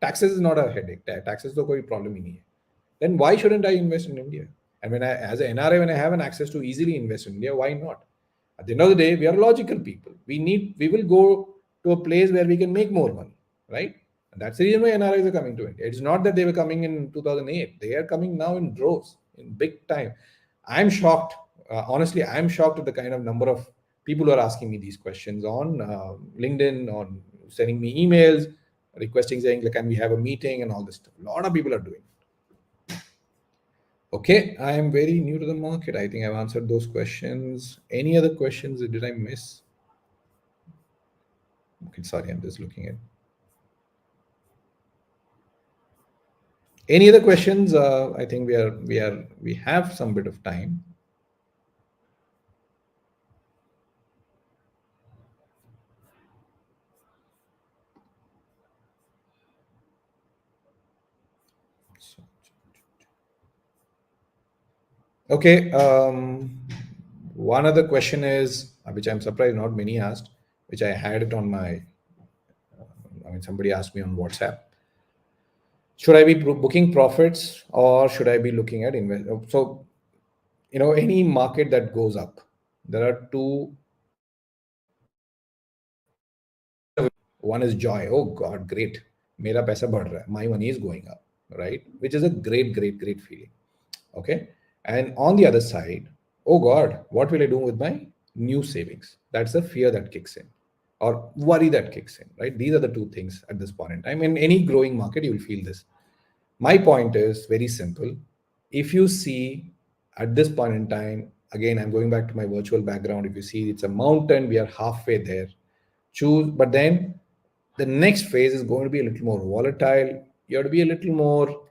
Taxes is not a headache. Taxes तो कोई problem ही नहीं है. Then why shouldn't I invest in India? And when I, as an NRI, when I have an access to easily invest in India, why not? At the end of the day, we are logical people. We will go to a place where we can make more money, right? And that's the reason why NRIs are coming to India. It's not that they were coming in 2008. They are coming now in droves, in big time. I'm shocked. Honestly, I'm shocked at the kind of number of people who are asking me these questions on LinkedIn, on sending me emails, requesting, saying, like, can we have a meeting and all this stuff. A lot of people are doing. Okay, I am very new to the market. I think I've answered those questions. Any other questions did I miss? Okay, sorry, I'm just looking at. Any other questions? I think we have some bit of time. Okay. One other question is, which I'm surprised not many asked, which I had it on my. I mean, somebody asked me on WhatsApp. Should I be booking profits or should I be looking at invest? So, any market that goes up, there are two one is joy. Oh God, great. Mera paisa बढ़ रहा है. My money is going up, right? Which is a great feeling. Okay. And on the other side, oh God, what will I do with my new savings? That's the fear that kicks in or worry that kicks in, right? These are the two things at this point in time. In any growing market, you will feel this. My point is very simple. If you see at this point in time, again, I'm going back to my virtual background. If you see it's a mountain, we are halfway there. Choose, but then the next phase is going to be a little more volatile. You have to be a little more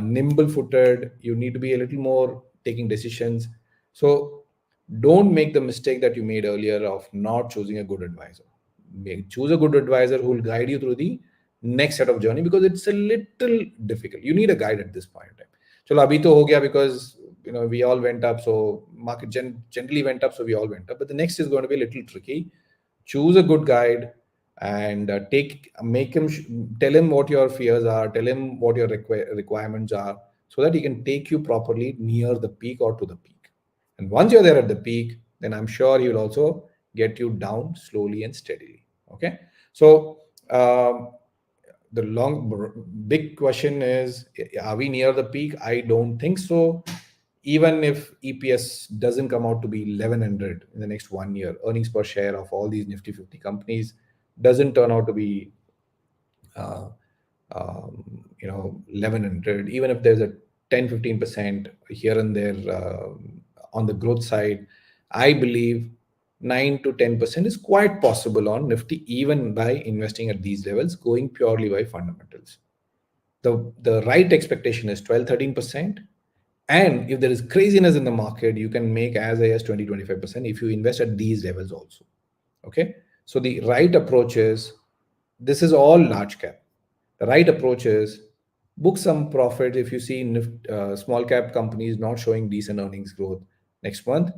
nimble footed. You need to be a little more taking decisions. So don't make the mistake that you made earlier of not choosing a good advisor. Choose a good advisor who will guide you through the next set of journey because it's a little difficult. You need a guide at this point in time. Chalo, abhi to ho gaya because we all went up. So market gently went up, so we all went up. But the next is going to be a little tricky. Choose a good guide and make him tell him what your fears are, tell him what your requirements are, so that he can take you properly near the peak or to the peak. And once you're there at the peak, then I'm sure he will also get you down slowly and steadily. Okay. So the big question is, are we near the peak? I don't think so. Even if EPS doesn't come out to be 1100 in the next 1 year, earnings per share of all these Nifty 50 companies doesn't turn out to be uh, 1100, even if there's a 10-15% here and there on the growth side, I believe 9 to 10% is quite possible on Nifty, even by investing at these levels, going purely by fundamentals. The right expectation is 12-13%. And if there is craziness in the market, you can make as high as 20-25% if you invest at these levels also. Okay. So the right approach is, this is all large cap. The right approach is book some profit if you see small cap companies not showing decent earnings growth. next month,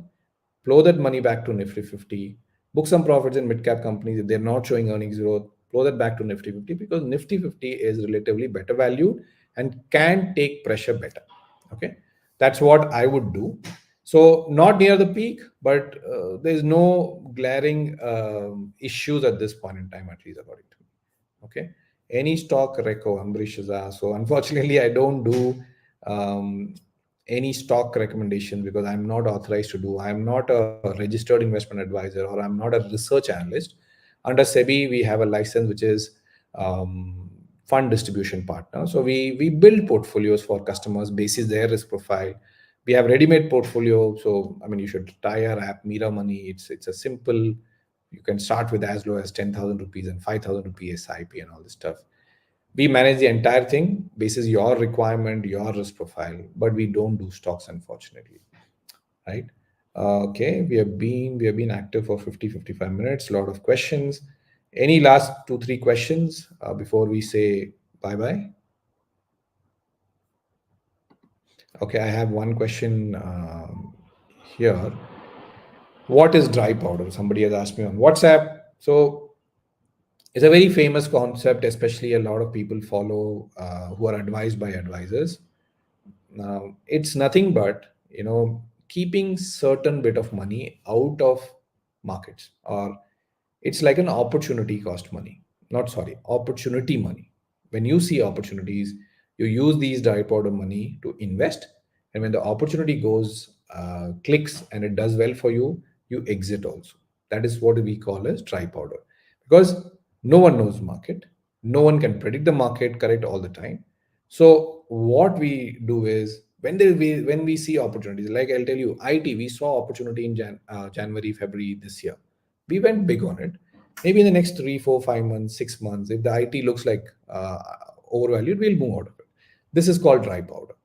flow that money back to Nifty 50, book some profits in mid cap companies if they're not showing earnings growth, flow that back to Nifty 50, because Nifty 50 is relatively better valued and can take pressure better. Okay, that's what I would do. So not near the peak, but there's no glaring issues at this point in time, at least according to me. Okay, any stock reco, Ambrish has asked. So unfortunately, I don't do um, any stock recommendation because I'm not authorized to do. I'm not a registered investment advisor or I'm not a research analyst. Under SEBI, we have a license which is fund distribution partner. So we build portfolios for customers basis their risk profile. We have ready-made portfolio. So I mean, you should try our app, Mira Money. It's a simple. You can start with as low as 10,000 rupees and 5,000 rupees SIP and all this stuff. We manage the entire thing basis your requirement, your risk profile, but we don't do stocks, unfortunately, right? Okay, we have been active for 50-55 minutes. A lot of questions. Any last 2-3 questions before we say bye bye? Okay, I have one question here. What is dry powder? Somebody has asked me on WhatsApp. So it's a very famous concept, especially a lot of people follow who are advised by advisors. Now, it's nothing but keeping certain bit of money out of markets, or it's like an opportunity cost money. Not sorry, opportunity money. When you see opportunities, you use these dry powder money to invest, and when the opportunity goes clicks and it does well for you, you exit also. That is what we call as dry powder, because no one knows market, no one can predict the market correct all the time. So what we do is when we see opportunities, like I'll tell you, IT, we saw opportunity in January, February this year. We went big on it. Maybe in the next 3, 4, 5 months, 6 months, if the IT looks like overvalued, we'll move out of it. This is called dry powder.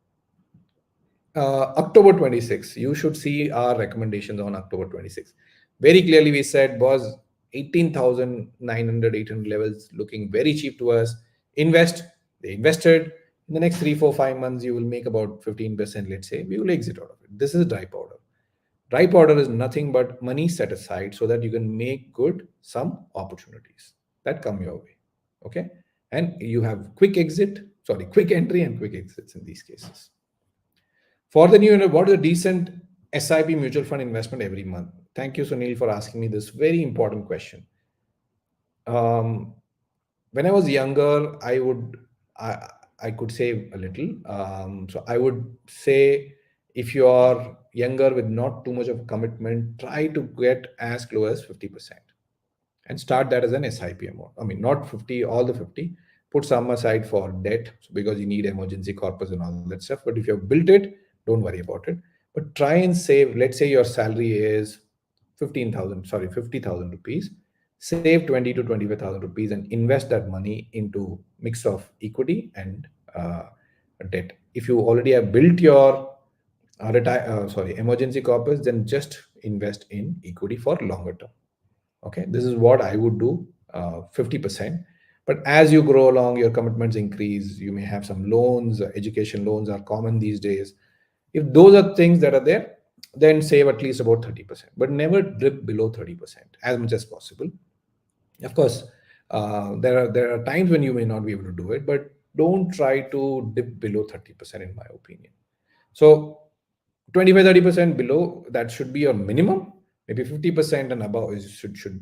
October 26th, you should see our recommendations on October 26th. Very clearly, we said was 18,900, 800 levels looking very cheap to us. Invest. They invested. In the next 3, 4, 5 months, you will make about 15%, let's say. We will exit out of it. This is dry powder. Dry powder is nothing but money set aside so that you can make good some opportunities that come your way. Okay. And you have quick entry and quick exits in these cases. For the new owner, what is a decent SIP mutual fund investment every month? Thank you, Sunil, for asking me this very important question. Um, when I was younger, I could save a little. So I would say if you are younger with not too much of a commitment, try to get as low as 50% and start that as an SIP amount. I mean, not 50, all the 50. Put some aside for debt because you need emergency corpus and all that stuff. But if you've built it, don't worry about it. But try and save. Let's say your salary is 50,000 rupees. Save 20 to 25,000 rupees and invest that money into mix of equity and debt. If you already have built your emergency corpus, then just invest in equity for longer term. Okay, this is what I would do, 50%. But as you grow along, your commitments increase. You may have some loans. Education loans are common these days. If those are things that are there, then save at least about 30%, but never dip below 30% as much as possible. Of course, there are times when you may not be able to do it, but don't try to dip below 30%, in my opinion. So 25-30% below, that should be your minimum. Maybe 50% and above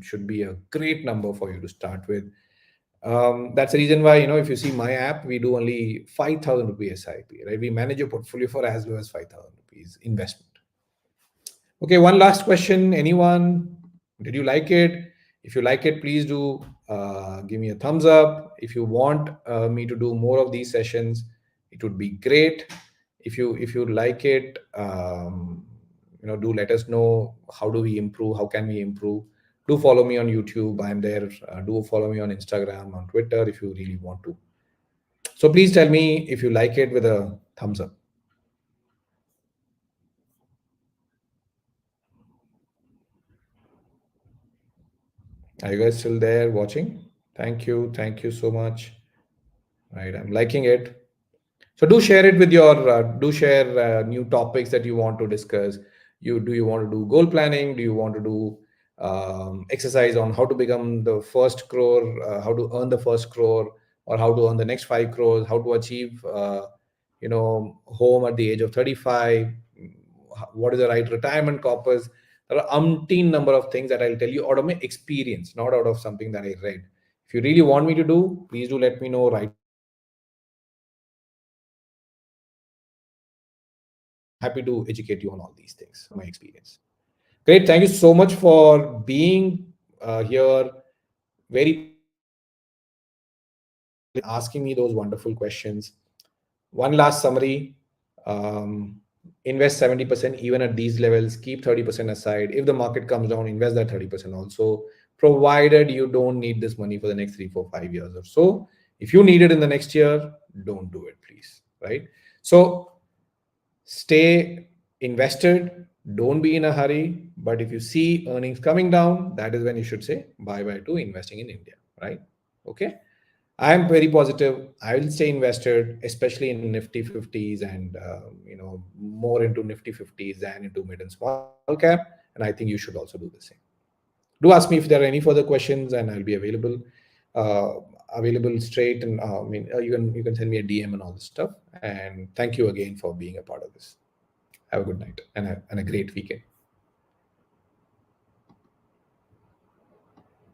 should be a great number for you to start with. That's the reason why, if you see my app, we do only 5,000 rupees SIP, right? We manage your portfolio for as low as 5,000 rupees investment. Okay, one last question. Anyone? Did you like it? If you like it, please do give me a thumbs up. If you want me to do more of these sessions, it would be great. If you like it, do let us know. How do we improve? How can we improve? Do follow me on YouTube. I'm there. Do follow me on Instagram, on Twitter, if you really want to. So please tell me if you like it with a thumbs up. Are you guys still there watching? Thank you. Thank you so much. Right, I'm liking it. So do share it with do share new topics that you want to discuss. You want to do goal planning? Do you want to do exercise on how to become the first crore, how to earn the first crore, or how to earn the next 5 crores, how to achieve home at the age of 35, what is the right retirement corpus? There are umpteen number of things that I'll tell you out of my experience, not out of something that I read. If you really want me to do, please do let me know. Write me down in the comment section. I'm happy to educate you on all these things out of my experience. Great. Thank you so much for being here. Very patient and asking me those wonderful questions. One last summary. Invest 70% even at these levels, keep 30% aside. If the market comes down, invest that 30% also, provided you don't need this money for the next 3 4 5 years or so. If you need it in the next year, don't do it, please. Right? So stay invested, don't be in a hurry. But if you see earnings coming down, that is when you should say bye bye to investing in India. Right? Okay. I am very positive. I will stay invested, especially in Nifty 50s and more into Nifty 50s than into mid and small cap. And I think you should also do the same. Do ask me if there are any further questions, and I'll be uh, available straight. And you can send me a DM and all this stuff. And thank you again for being a part of this. Have a good night and a great weekend.